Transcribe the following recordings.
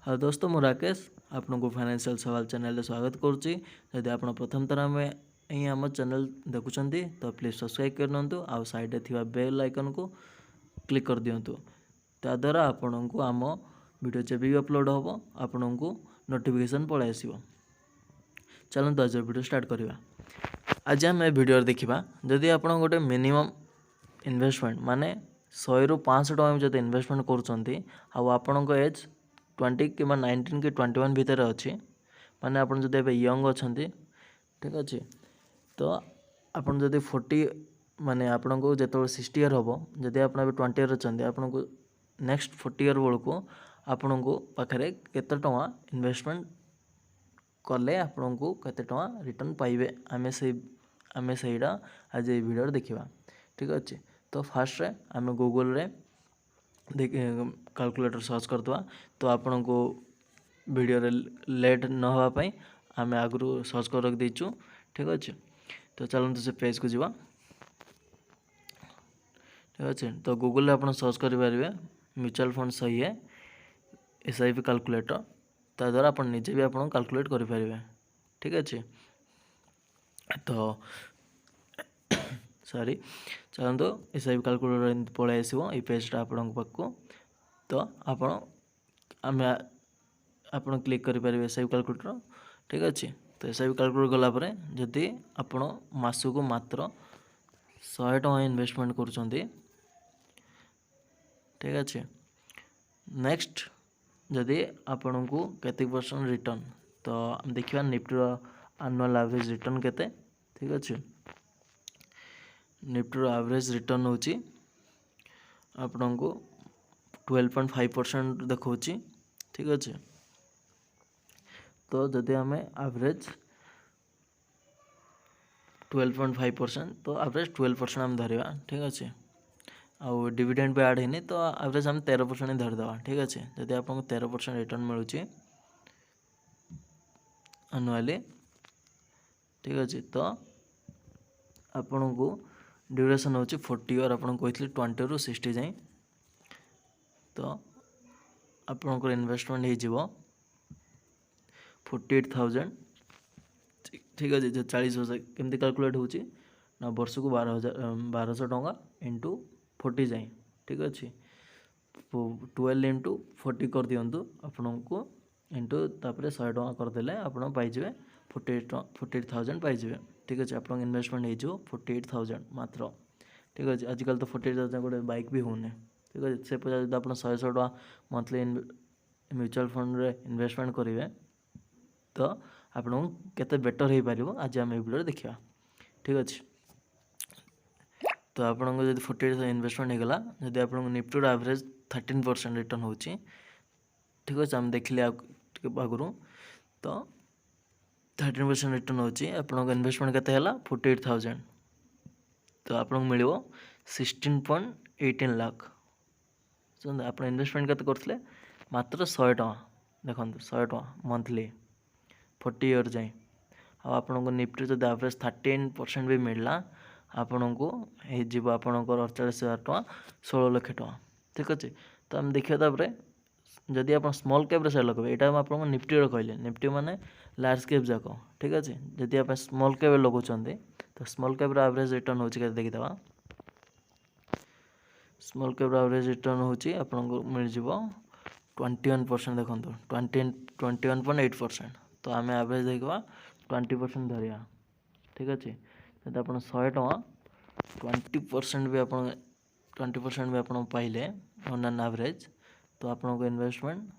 हाँ दोस्तों मु राकेश आपन को फाइनेंशियल सवाल चैनल स्वागत करुच्ची। यदि आप प्रथम थर आम आम चैनल देखुं तो प्लीज सब्सक्राइब करनी आउ साइड थी बेल आइकन को क्लिक कर दिंतु ताद्वारा आपण को आम वीडियो जब भी अपलोड हम आपण को नोटिफिकेशन पलि आस। चलते आज वीडियो स्टार्ट करवा। आज आम वीडियो देखा जदि आप गोटे मिनिमम इन्वेस्टमेंट माने 100 ରୁ 500 टका जब इन्वेस्टमेंट करूँ एज 20 कि 19 कि 21 भितर अच्छी माने आप यंग अच्छा ठीक अच्छे तो आपन जदि 40 माने आपन को जो 60 ईयर हम जदि आप 20 ईयर अच्छा आपन को नेक्स्ट 40 ईयर बेलू आपण को पाखे केते टका इन्वेस्टमेंट कले आपण को केते टका रिटर्न पाइबे आमे सेटा आज ये वीडियो देखा ठीक अच्छे। तो फास्ट रे आमे गूगल रे देख कैलकुलेटर सर्च करदवा तो आपण को वीडियो रे लेट न होगा पाई आमे आगु सर्च कर रख देचु ठीक अच्छे। तो चलते से पेज को जीवा ठीक अच्छे। तो गूगल रे आपण सर्च कर पारे म्यूचुअल फंड सही है SIP कैलकुलेटर ता द्वारा आप निजे भी आप कैलकुलेट करें ठीक अच्छे। तो सॉरी चलते SIP कैलकुलेटर पलि आसो ये पेजटा आपण पाखु तो आप क्लिक करेंगे SIP कैलकुलेटर ठीक अच्छे। तो SIP कैलकुलेटर गलापर जदि आपण मासक मात्र 100 टका इन्वेस्टमेंट कर ठीक अच्छे। नेक्स्ट जदि आपण को केते परसेंट रिटर्न तो देखिए निफ्टी एनुअल एवरेज रिटर्न केते ठीक अच्छे। निफ्टी एवरेज रिटर्न होची आपण को 12.5% देखौची ठीक अच्छे। तो जदि आम एवरेज 12.5% तो एवरेज 12% आम धरवा ठीक अच्छे। आउ डिविडेंड भी ऐड होनी तो एवरेज आम 13% ही धरदे ठीक अच्छे। जदि आपको 13% रिटर्न मिलूँ एनुअली ठीक अच्छे तो आपण को ड्यूरेशन हो 40 ईयर आप 20 ରୁ 60 जाए तो आपंकर इन्वेस्टमेंट हो 48,000 ठीक अच्छे। जो 40,000 केमती कैलकुलेट होची ना वर्ष को 1200 टका इंटू 40 जाए ठीक अच्छे। 12 इंटू 40 कर दिंतु आपण को इंटू तापर 100 टका करदे आप पाइबे 48,000 पाइबे ठीक अच्छे। आप इन्वेस्टमेंट हो 48,000 मात्र ठीक अच्छे। आजकल तो 48,000 गोटे बाइक भी होने ठीक अच्छे। से पैसा जब आप 100 टका मंथली म्यूचुअल फंड रे इन्वेस्टमेंट करेंगे तो आपको केते बेटर हो पार आज आम वीडियो देखा ठीक अच्छे। तो आपको जब 48,000 इन्वेस्टमेंट होगा जब आप निफ्टी एवरेज 13% रिटर्न हो ठीक अच्छे। आम देखिले आगु तो 13% रिटर्न हो इन्वेस्टमेंट केते 48,000 तो आपको मिल 16.18 लाख आप इन्वेस्टमेंट केते करथिले मात्र 100 टका देखो 100 टका मंथली 40 ईयर जाए आपको निफ्टी जब एवरेज 13% भी मिलला आपण को जीव आपंकर 48,000 टका 16 लाख टका ठीक अच्छे। तो आम देखिए तापर जदि आप स्मॉल कैप सेल लगे यहाँ आप निफ्टी कहले निफ्टी माने लार्ज कैप जाक ठीक अच्छे। जदि आप स्मॉल कैप लगाउछन्ते तो स्मॉल कैप एवरेज रिटर्न हो देखीदवा स्मॉल कैप एवरेज रिटर्न होची आपको मिल जाव 21% देखो 21.8% तो आम एवरेज देखा 20% धरिया ठीक अच्छे। जब आप 100 टका 20% भी आप 20% भी आप पाइले ऑन एन एवरेज तो आपको इन्वेस्टमेंट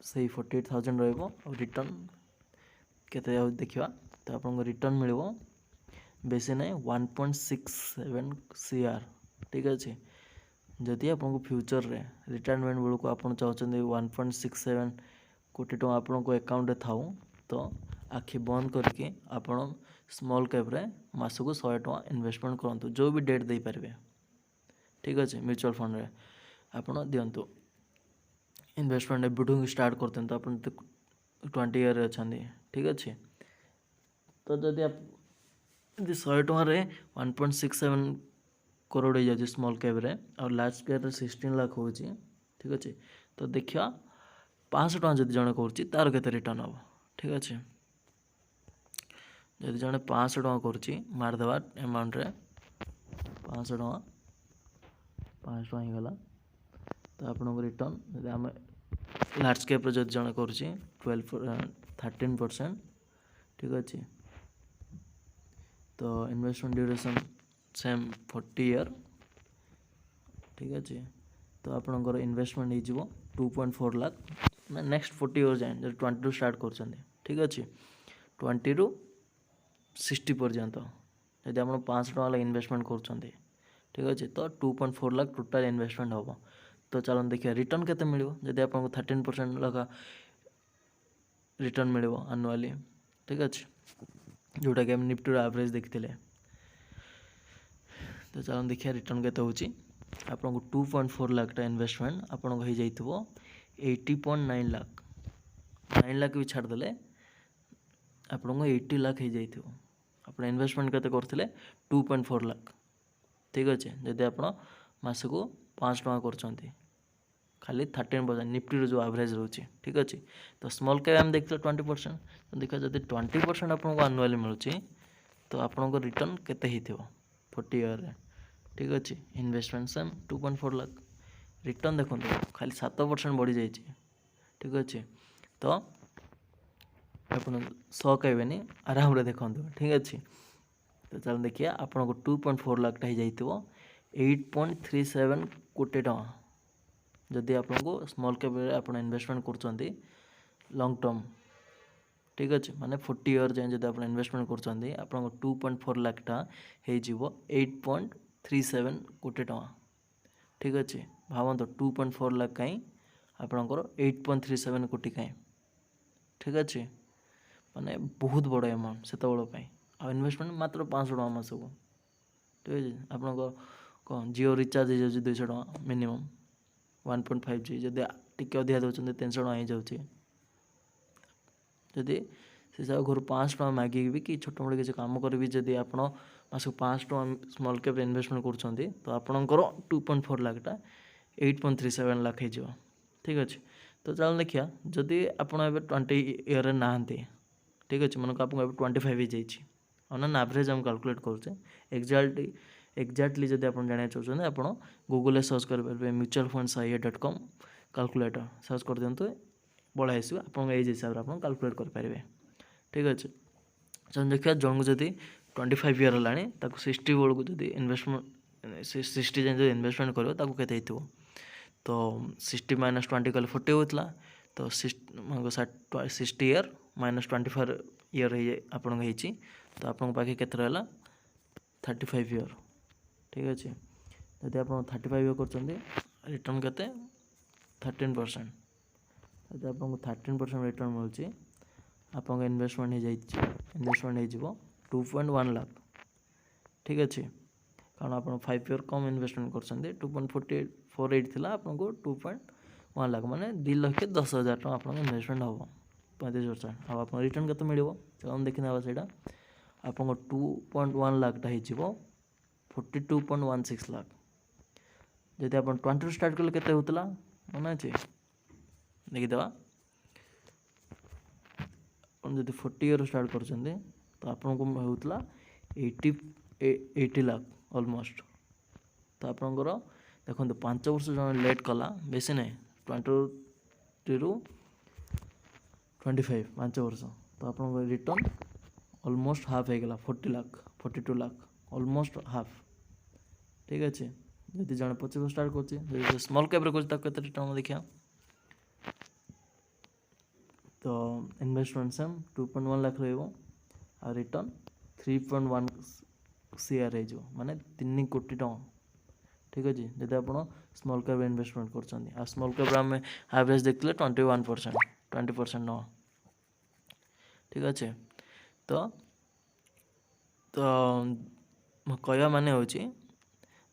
से 48,000 रहिबो और रिटर्न केते देखिया तो आपको रिटर्न मिल बेसी नहीं 1.67 CR ठीक अच्छे। जदि आपको फ्यूचर रे रिटायरमेंट बेलू आप चाहते 1.67 कोटी टका आपको अकाउंट थाऊ तो आखि बंद करके आपण स्मॉल कैप रे मासक 100 टका इन्वेस्टमेंट करूँ जो भी डेट दे पारे ठीक अच्छे। म्यूचुअल फंड रे आपण दिंतु इन्वेस्टमेंट एबुठू स्टार्ट करते तो आप 20 ईयर अच्छा ठीक अच्छे। तो जदि आप 100 टकर 1.67 करोड़ हो स्मॉल कैप रे और लार्ज कैप 16 लाख हो ठीक अच्छे। तो देखिए 500 जदि जड़े करुच्ची तार केते रिटर्न हम ठीक अच्छे जदि जड़े 500 टଙ୍କା करुच्ची मारदेवा अमाउंट रे 500 टଙ୍କା 500 टଙ୍କା ही गला तो आपन को रिटर्न जदि आम लार्ज कैप रे जदि जड़े करुच्ची 13% ठीक अच्छे तो इन्वेस्टमेंट ड्यूरेशन सेम 40 ईयर ठीक अच्छे तो आपणकर इन्वेस्टमेंट हो 2.4 लाख नेक्स्ट 40 ईयर जाए जो 20 रू स्टार्ट कर ठीक अच्छे 20 रू 60 पर्यंत जब आप 500 टଙ୍କା इन्वेस्टमेंट कर ठीक अच्छे तो 2.4 लाख टोटाल इन्वेस्टमेंट हम तो चलो देखिए रिटर्न केते मिलिबो जदि आपको 13% लगा रिटर्न मिलिबो एनुअली ठीक अच्छे जोटा कि हम निफ्टी एवरेज देखते तो चलो देखिए रिटर्न केते होची आपको 2.4 लाख टा इन्वेस्टमेंट आपको हो जाइथिबो 80.9 लाख 9 लाख भी छाड़देले आपको 80 लाख हो जाइथिबो आप इन्वेस्टमेंट केते करथिले 2.4 लाख ठीक अच्छे जदि आप मास को 500 टଙ୍କା करछंती खाली 13% निफ्टी जो एवरेज रोचे ठीक अच्छे तो स्मॉल कैप आम देखते 20% तो देखा जब 20% आपको एनुअली मिलूँ तो आपको रिटर्न केते हिथिबो 40 ईयर ठीक अच्छे इन्वेस्टमेंट सेम 2.4 लाख रिटर्न देखो खाली 7% बढ़ी जाइए ठीक अच्छे तो आप शक हेनी आराम रे देखो ठीक अच्छे तो चलो देखिए आपको 2.4 लाख टा हो 8.37 कोटी टଙ୍କା जदि आपको स्मॉल कैप आप इन्वेस्टमेंट कर लॉन्ग टर्म ठीक अच्छे माने 40 ईयर जाए जब आप इन्वेस्टमेंट कर 2.4 लाख टा हो 8.37 कोटी टଙ୍କା ठीक अच्छे भावत 2.4 लाख कहीं आपणकर 8.37 कोटी कहीं ठीक अच्छे माने बहुत बड़ अमाउंट से आ इन्वेस्टमेंट मात्र 500 टଙ୍କା मास को ठीक है आप कौन जियो रिचार्ज हो 200 टଙ୍କା मिनिमम 1.5 जी जदि टिके अधिका दौरान 300 टଙ୍କା हो जाए जदि से सब घर 500 टଙ୍କା मागिक भी कि छोट मोट किसी कम करी जदि आप मास 500 टଙ୍କା स्मॉल कैप इन्वेस्टमेंट कर तो आपणकर 2.4 लाख टा 8.37 लाख हो ठीक अच्छे तो चलो देखिए जदि आप 20 ईयर ना ठीक अच्छे मन को आपको 25 हो जाइए ऑन एवरेज हम कैलकुलेट करुचे एक्जाक्टली जब आप जाना चाहते आप गूगल सर्च करेंगे mutual fund SIA.com calculator search कर दिंतु बड़ा आसो आप हिसाब से आप कैलकुलेट करेंगे ठीक अच्छे चलो देखिए जन को जब 25 ईयर है 60 बेलू जब इन्वेस्टमेंट 60 जाए इन्वेस्टमेंट कर तो 60 - 20 कल 40 होता तो 60 ईयर -24 ईयर आप तो आप पाखे के 35 ईयर ठीक अच्छे जब आप 35 ईयर कर रिटर्न के 13% जब आपको 13% रिटर्न मिलूँ आप इन्वेस्टमेंट हो 2.1 लाख ठीक अच्छे कारण आप 5 ईयर कम इन्वेस्टमेंट कर 2.48 थी आपको 2.1 लाख माने 2,10,000 टଙ୍କା आप इन्वेस्टमेंट हम 35% आप रिटर्न के मिले चलो देखना से आपको 2.1 लाख टा हो 42.16 लाख जब आप 20 स्टार्ट कले के होता मन अच्छे देखीदे जब 40 ईयर स्टार्ट कर तो आपको होता 80 लाख ऑलमोस्ट तो आपंकर देखो 5 वर्ष जो लेट कला बेसी ना 20 रू 25 5 वर्ष तो आप रिटर्न ऑलमोस्ट हाफ हो गला 40 लाख 42 लाख ऑलमोस्ट हाफ ठीक अच्छे जब जन 25 स्टार्ट कर स्मॉल कैप कर रिटर्न देखिए तो इन्वेस्टमेंट सेम 2.1 लाख रहा रिटर्न 3.1 CR हो माने 3 कोटी टଙ୍କା ठीक अच्छे जब आप स्मॉल कैप इन्वेस्टमेंट कर स्मॉल कैप आम एवरेज देखते 21% 20% न ठीक अच्छे तो कहवा माने हो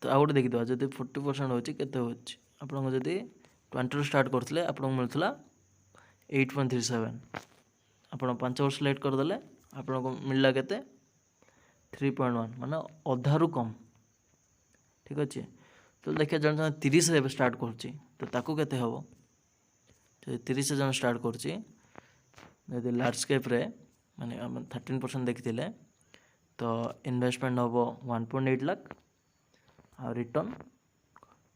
तो आउ गए देखीद जब 40% होते आपको जब 20 स्टार्ट करते आपको मिलता 8.37 आप 5 वर्ष लेट करदे आपको मिलला के 3.1 माने अधारू कम ठीक अच्छे तो देखिए जन 30 स्टार्ट कर तो ताकू केते हम ଯଦି 30,000 ଷ୍ଟାର୍ଟ କରୁଛି, ଯଦି ଲାର୍ଜ ସ୍କେପ୍ରେ ମାନେ ଆମେ 13% ଦେଖିଥିଲେ ତ ଇନଭେଷ୍ଟମେଣ୍ଟ ହେବ 1.8 ଲାख ଆଉ ରିଟର୍ନ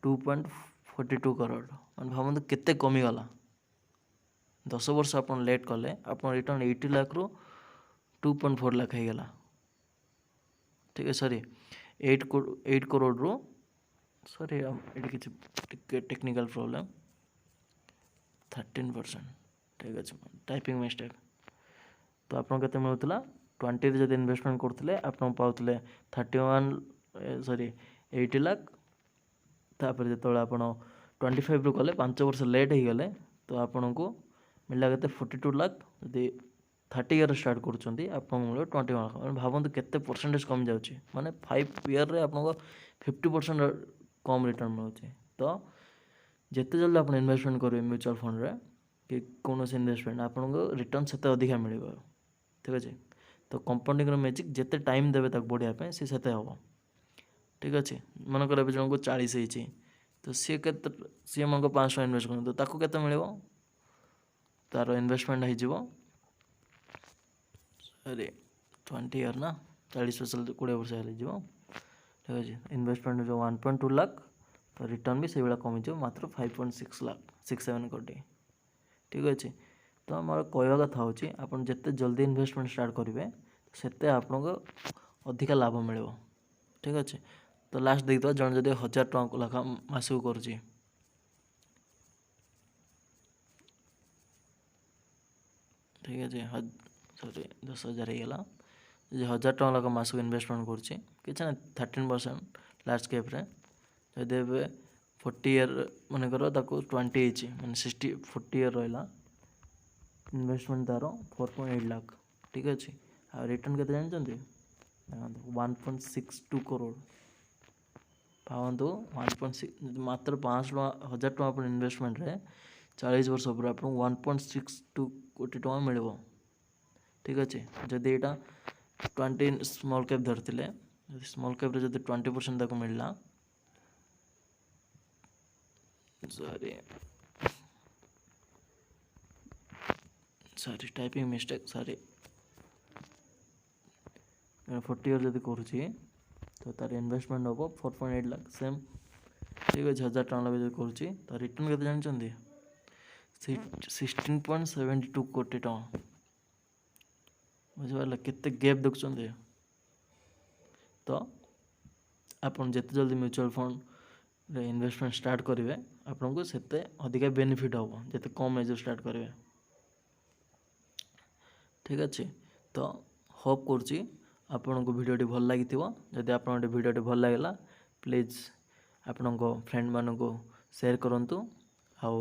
2.42 କରୋଡ଼। ମାନେ ଭାବନ୍ତୁ କେତେ କମିଗଲା। 10 ବର୍ଷ ଆପଣ ଲେଟ୍ କଲେ ଆପଣ ରିଟର୍ନ 80 ଲାଖରୁ 2.4 ଲାख ହେଇଗଲା। ଠିକ୍ ଅଛି, ସରି 8 କରୋଡ଼ରୁ ସରି ଏଠି କିଛି ଟିକେ ଟେକ୍ନିକାଲ ପ୍ରୋବ୍ଲେମ୍ 13%। ଠିକ୍ ଅଛି, ଟାଇପିଂ ମିଷ୍ଟେକ୍। ତ ଆପଣ କେତେ ମିଳୁଥିଲା 20ରେ ଯଦି ଇନଭେଷ୍ଟମେଣ୍ଟ କରୁଥିଲେ ଆପଣ ପାଉଥିଲେ 80 ଲାख। ତାପରେ ଯେତେବେଳେ ଆପଣ 25ରୁ କଲେ 5 ବର୍ଷ ଲେଟ୍ ହେଇଗଲେ ତ ଆପଣଙ୍କୁ ମିଳିଲା କେତେ 42 ଲାख। ଯଦି 30 ଇୟର୍ ଷ୍ଟାର୍ଟ କରୁଛନ୍ତି ଆପଣଙ୍କୁ ମିଳିବ 21 ଲାख। ମାନେ ଭାବନ୍ତୁ କେତେ ପରସେଣ୍ଟେଜ୍ କମିଯାଉଛି। ମାନେ 5 ଇୟର୍ରେ ଆପଣଙ୍କ 50% କମ୍ ରିଟର୍ନ ମିଳୁଛି। ତ ଯେତେ ଜଲ୍ଦି ଆପଣ ଇନଭେଷ୍ଟମେଣ୍ଟ କରିବେ ମ୍ୟୁଚୁଆଲ୍ ଫଣ୍ଡରେ କି କୌଣସି ଇନଭେଷ୍ଟମେଣ୍ଟ ଆପଣଙ୍କୁ ରିଟର୍ନ ସେତେ ଅଧିକା ମିଳିବ। ଠିକ୍ ଅଛି, ତ କମ୍ପାଉଣ୍ଡିଂର ମ୍ୟାଜିକ୍ ଯେତେ ଟାଇମ୍ ଦେବେ ତାକୁ ବଢ଼ିବା ପାଇଁ ସେ ସେତେ ହେବ। ଠିକ୍ ଅଛି, ମନେକର ଏବେ ଜଣଙ୍କୁ 40 ହେଇଛି ତ ସିଏ ମନେକର 500 ଟଙ୍କା ଇନଭେଷ୍ଟ କରନ୍ତୁ, ତାକୁ କେତେ ମିଳିବ? ତାର ଇନଭେଷ୍ଟମେଣ୍ଟ ହେଇଯିବ 20 ଇୟର୍ ନା 40 ବର୍ଷ 20 ବର୍ଷ ହେଇଯିବ। ଠିକ୍ ଅଛି, ଇନଭେଷ୍ଟମେଣ୍ଟ ହେଇଯିବ 1.2 ଲାख। ତ ରିଟର୍ନ ବି ସେଇଭଳିଆ କମିଯିବ ମାତ୍ର 5.67 କୋଟି। ଠିକ୍ ଅଛି, ତ ଆମର କହିବା କଥା ହେଉଛି ଆପଣ ଯେତେ ଜଲ୍ଦି ଇନଭେଷ୍ଟମେଣ୍ଟ ଷ୍ଟାର୍ଟ କରିବେ ସେତେ ଆପଣଙ୍କୁ ଅଧିକା ଲାଭ ମିଳିବ। ଠିକ୍ ଅଛି, ତ ଲାଷ୍ଟ ଦେଖିଦେବା ଜଣେ ଯଦି 1000 ଟଙ୍କା ଲେଖା ମାସକୁ କରୁଛି, ଠିକ୍ ଅଛି, ସରି 10,000 ହେଇଗଲା। ଯଦି 1000 ଟଙ୍କା ଲେଖା ମାସକୁ ଇନଭେଷ୍ଟମେଣ୍ଟ କରୁଛି କିଛି ନା 13% ଲାର୍ଜ କ୍ୟାପ୍ରେ। ଯଦି ଏବେ 40 ଇୟର୍ ମନେକର ତାକୁ 20 ହେଇଛି ମାନେ 40 ଇୟର୍ ରହିଲା, ଇନଭେଷ୍ଟମେଣ୍ଟ ତା'ର 4.8 ଲାख। ଠିକ୍ ଅଛି, ଆଉ ରିଟର୍ନ କେତେ ଜାଣିଛନ୍ତି? ଦେଖନ୍ତୁ 1.62 କରୋଡ଼। ଭାବନ୍ତୁ 1.6 ମାତ୍ର 500 ଟଙ୍କା 1000 ଟଙ୍କା ଆପଣ ଇନଭେଷ୍ଟମେଣ୍ଟରେ 40 ବର୍ଷ ପରେ ଆପଣଙ୍କୁ 1.62 କୋଟି ଟଙ୍କା ମିଳିବ। ଠିକ୍ ଅଛି, ଯଦି ଏଇଟା 20 ସ୍ମଲ୍ କ୍ୟାପ୍ ଧରିଥିଲେ, ଯଦି ସ୍ମଲ୍ କ୍ୟାପ୍ରେ ଯଦି 20% ତାକୁ ମିଳିଲା, ସରି ଟାଇପିଂ ମିଷ୍ଟେକ୍, ସରି 40 ଇୟର୍ ଯଦି କରୁଛି ତ ତାର ଇନଭେଷ୍ଟମେଣ୍ଟ ହେବ 4.8 ଲାख ସେମ୍। ଠିକ୍ ଅଛି, 1000 ଟଙ୍କା ଲେଖା ଯଦି କରୁଛି ତ ରିଟର୍ନ କେତେ ଜାଣିଛନ୍ତି? 16.72 କୋଟି ଟଙ୍କା। ବୁଝିପାରିଲେ କେତେ ଗ୍ୟାପ୍ ଦେଖୁଛନ୍ତି? ତ ଆପଣ ଯେତେ ଜଲ୍ଦି ମ୍ୟୁଚୁଆଲ୍ ଫଣ୍ଡରେ ଇନଭେଷ୍ଟମେଣ୍ଟ ଷ୍ଟାର୍ଟ କରିବେ ଆପଣଙ୍କୁ ସେତେ ଅଧିକା ବେନିଫିଟ୍ ହେବ ଯେତେ କମ୍ ଏଜ୍ରୁ ଷ୍ଟାର୍ଟ କରିବେ। ଠିକ୍ ଅଛି, ତ ହୋପ୍ କରୁଛି ଆପଣଙ୍କୁ ଭିଡ଼ିଓଟି ଭଲ ଲାଗିଥିବ। ଯଦି ଆପଣଙ୍କ ଭିଡ଼ିଓଟି ଭଲ ଲାଗିଲା ପ୍ଲିଜ୍ ଆପଣଙ୍କ ଫ୍ରେଣ୍ଡମାନଙ୍କୁ ସେୟାର କରନ୍ତୁ ଆଉ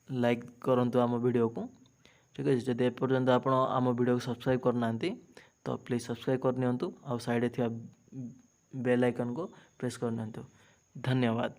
ଲାଇକ୍ କରନ୍ତୁ ଆମ ଭିଡ଼ିଓକୁ। ଠିକ୍ ଅଛି, ଯଦି ଏପର୍ଯ୍ୟନ୍ତ ଆପଣ ଆମ ଭିଡ଼ିଓକୁ ସବସ୍କ୍ରାଇବ୍ କରିନାହାନ୍ତି ତ ପ୍ଲିଜ୍ ସବସ୍କ୍ରାଇବ୍ କରିନିଅନ୍ତୁ ଆଉ ସାଇଡ଼୍ରେ ଥିବା ବେଲ୍ ଆଇକନ୍କୁ ପ୍ରେସ୍ କରିନିଅନ୍ତୁ। ଧନ୍ୟବାଦ।